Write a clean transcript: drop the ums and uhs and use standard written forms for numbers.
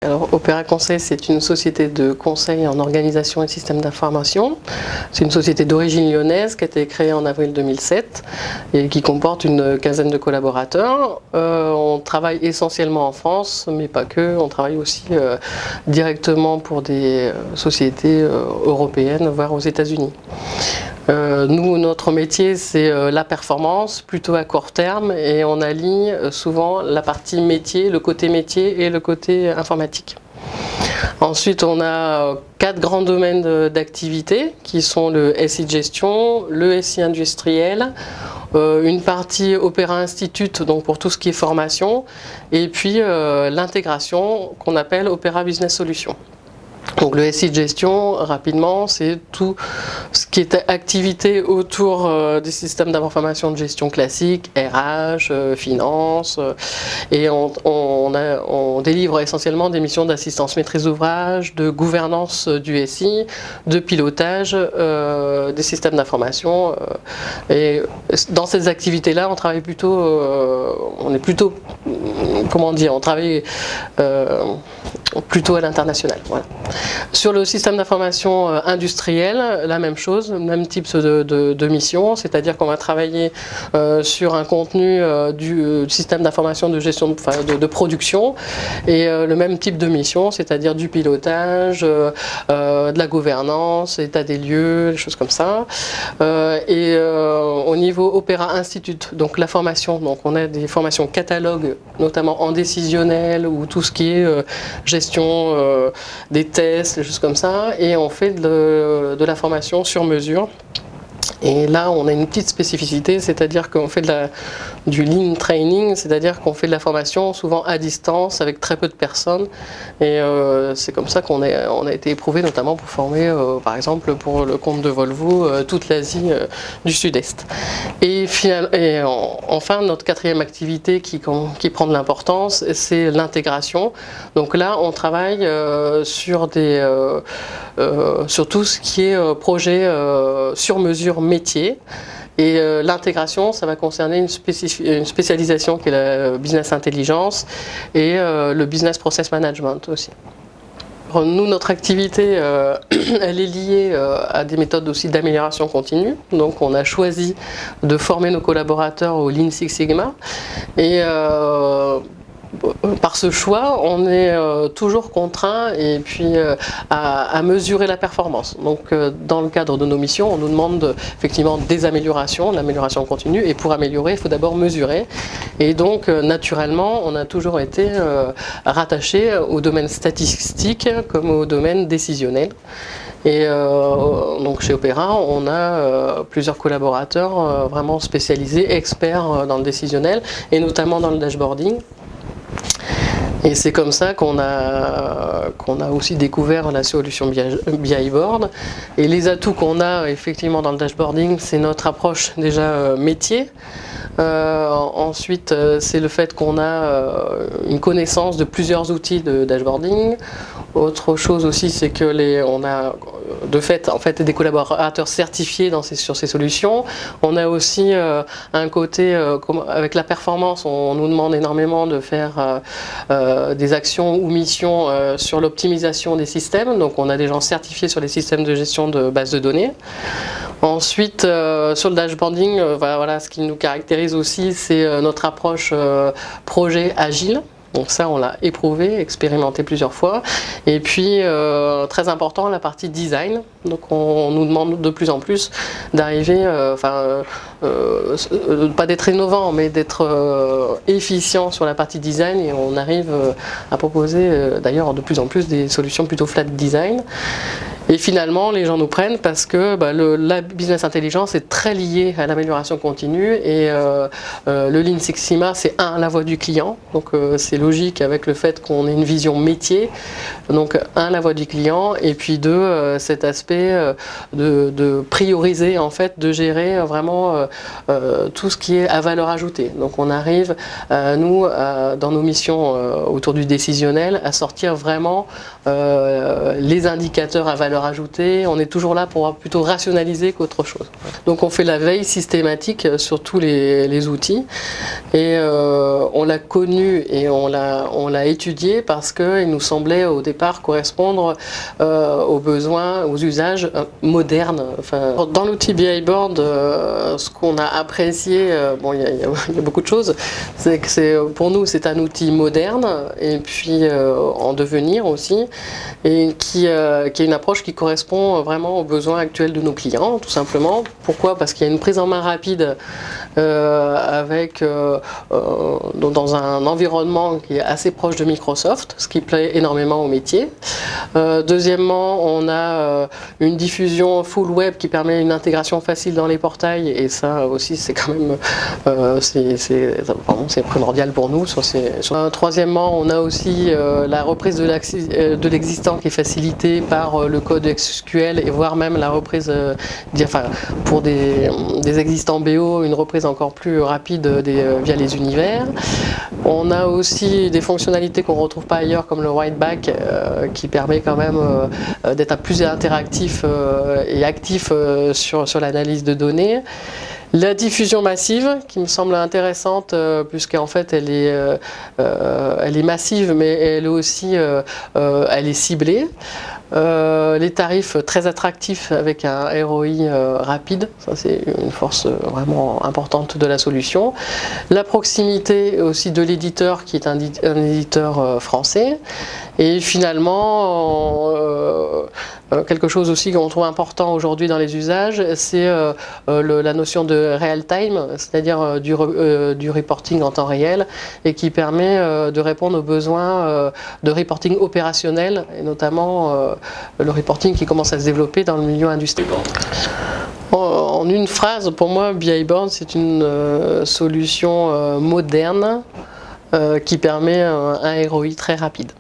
Alors, Opéra Conseil, c'est une société de conseil en organisation et système d'information. C'est une société d'origine lyonnaise qui a été créée en avril 2007 et qui comporte une quinzaine de collaborateurs. On travaille essentiellement en France, mais pas que. On travaille aussi directement pour des sociétés européennes, voire aux États-Unis. Nous, notre métier, c'est la performance, plutôt à court terme, et on allie souvent la partie métier, le côté métier et le côté informatique. Ensuite, on a 4 grands domaines d'activité qui sont le SI gestion, le SI industriel, une partie Opéra Institute, donc pour tout ce qui est formation, et puis l'intégration qu'on appelle Opéra Business Solutions. Donc le SI de gestion, rapidement, c'est tout ce qui est activité autour des systèmes d'information de gestion classiques, RH, finance, et on délivre essentiellement des missions d'assistance maîtrise d'ouvrage, de gouvernance du SI, de pilotage des systèmes d'information. Et dans ces activités-là, on travaille plutôt, on travaille plutôt à l'international. Voilà. Sur le système d'information industriel, la même chose, même type de mission, c'est-à-dire qu'on va travailler sur un contenu du système d'information de gestion de production et le même type de mission, c'est-à-dire du pilotage, de la gouvernance, état des lieux, des choses comme ça. Au niveau Opéra Institute, donc la formation, donc on a des formations catalogues, notamment en décisionnel ou tout ce qui est gestion des tests, des choses comme ça, et on fait de la formation sur mesure. Et là, on a une petite spécificité, c'est-à-dire qu'on fait du lean training, c'est-à-dire qu'on fait de la formation souvent à distance avec très peu de personnes. Et c'est comme ça qu'on a été éprouvé, notamment pour former, par exemple, pour le compte de Volvo, toute l'Asie du Sud-Est. Et enfin, notre 4e activité qui prend de l'importance, c'est l'intégration. Donc là, on travaille sur tout ce qui est projet sur mesure métier. Et l'intégration, ça va concerner une spécialisation qui est la business intelligence et le business process management aussi. Nous, notre activité, elle est liée à des méthodes aussi d'amélioration continue. Donc on a choisi de former nos collaborateurs au Lean Six Sigma. Et par ce choix, on est toujours contraint et puis à mesurer la performance. Donc dans le cadre de nos missions, on nous demande effectivement des améliorations, l'amélioration continue, et pour améliorer, il faut d'abord mesurer. Et donc naturellement, on a toujours été rattaché au domaine statistique comme au domaine décisionnel. Et donc chez Opéra, on a plusieurs collaborateurs vraiment spécialisés, experts dans le décisionnel, et notamment dans le dashboarding. Et c'est comme ça qu'on a aussi découvert la solution BI-Board. Et les atouts qu'on a effectivement dans le dashboarding, c'est notre approche déjà métier. Ensuite, c'est le fait qu'on a une connaissance de plusieurs outils de dashboarding. Autre chose aussi, c'est que on a de fait des collaborateurs certifiés sur ces solutions. On a aussi un côté, avec la performance, on nous demande énormément de faire des actions ou missions sur l'optimisation des systèmes. Donc on a des gens certifiés sur les systèmes de gestion de bases de données. Ensuite, sur le dashboarding, voilà, ce qui nous caractérise aussi, c'est notre approche projet agile. Donc ça, on l'a éprouvé, expérimenté plusieurs fois. Et puis, très important, la partie design. Donc on nous demande de plus en plus d'arriver, pas d'être innovant, mais d'être efficient sur la partie design. Et on arrive à proposer d'ailleurs de plus en plus des solutions plutôt flat design. Et finalement, les gens nous prennent parce que la business intelligence est très liée à l'amélioration continue et le Lean Six Sigma, c'est la voix du client. Donc c'est logique avec le fait qu'on ait une vision métier. Donc la voix du client, et puis cet aspect de prioriser, en fait, de gérer vraiment tout ce qui est à valeur ajoutée. Donc on arrive, nous, dans nos missions autour du décisionnel, à sortir vraiment les indicateurs à valeur valeur ajoutée. On est toujours là pour plutôt rationaliser qu'autre chose. Donc on fait la veille systématique sur tous les outils et on l'a connu et on l'a étudié parce qu'il nous semblait au départ correspondre aux besoins, aux usages modernes. Enfin, dans l'outil BI-Board, ce qu'on a apprécié, bon, il y a beaucoup de choses, c'est que pour nous c'est un outil moderne et puis en devenir aussi, et qui est une approche qui correspond vraiment aux besoins actuels de nos clients, tout simplement. Pourquoi? Parce qu'il y a une prise en main rapide avec dans un environnement qui est assez proche de Microsoft, ce qui plaît énormément au métier. Deuxièmement, on a une diffusion full web qui permet une intégration facile dans les portails, et ça aussi c'est quand même c'est primordial pour nous. Troisièmement, on a aussi la reprise de l'existant qui est facilitée par le code SQL, et voire même la reprise, pour des existants BO, une reprise encore plus rapide via les univers. On a aussi des fonctionnalités qu'on ne retrouve pas ailleurs, comme le write back, qui permet quand même d'être plus interactif et actif sur l'analyse de données. La diffusion massive, qui me semble intéressante, puisqu'en fait elle est massive, mais elle est aussi elle est ciblée. Les tarifs très attractifs avec un ROI rapide, ça c'est une force vraiment importante de la solution. La proximité aussi de l'éditeur, qui est un éditeur français. Et finalement, quelque chose aussi qu'on trouve important aujourd'hui dans les usages, c'est la notion de real time, c'est-à-dire du reporting en temps réel, et qui permet de répondre aux besoins de reporting opérationnel, et notamment le reporting qui commence à se développer dans le milieu industriel. En une phrase, pour moi, BI-Board, c'est une solution moderne qui permet un ROI très rapide.